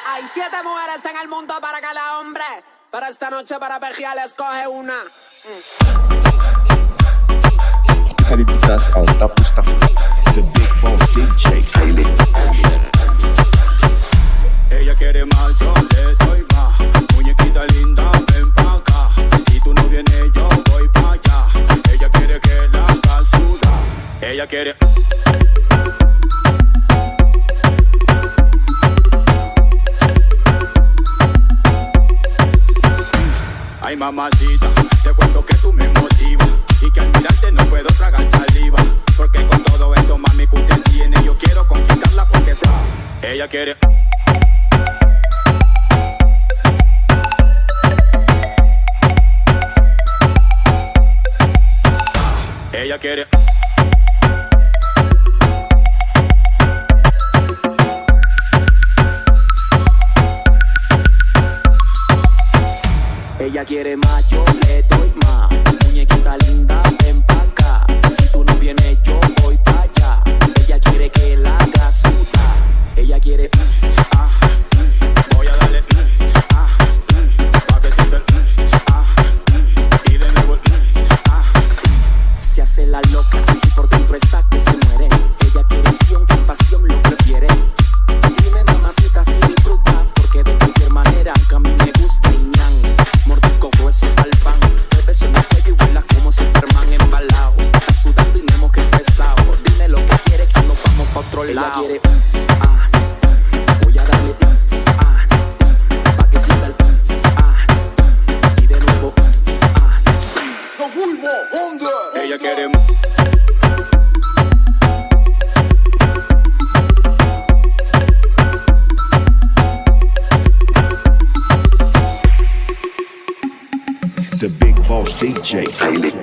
Hay 7 mujeres en el mundo para cada hombre, pero esta noche para pejear escoge una. Especialitas alta puesta. The Big Boss DJ Kylie. Ella quiere más, yo le doy más. Muñequita linda, ven pa' acá. Si tú no vienes, yo voy pa' allá. Ella quiere que la haga sudar. Ella quiere. Ay, mamacita, te cuento que tú me motivas y que al mirarte no puedo tragar saliva. Porque con todo esto, mami, que usted tiene, yo quiero conquistarla porque ella quiere. Ella quiere. Ella quiere más, yo le doy más. Muñequita linda, ven pa' acá. Si tú no vienes, yo voy pa' allá. Ella quiere que la haga sudar. Ella quiere, voy a darle, pa' que sienta el, y de nuevo el, se hace la loca y por dentro está que se muere. Ella quiere acción, con pasión lo prefiere. Dime, mamacita, si disfruta, porque de cualquier manera que a mí me gusta y ñan. Mordisco hueso al pan, te beso en el cuello y vuelas como Superman embalado. Estás sudando y nemo que pesado. Dime lo que quieres que nos vamos pa' otro lado. Ella quiere, voy a darle, pa' que sienta el, y de nuevo, ella quiere. The Big Boss DJ Kylie.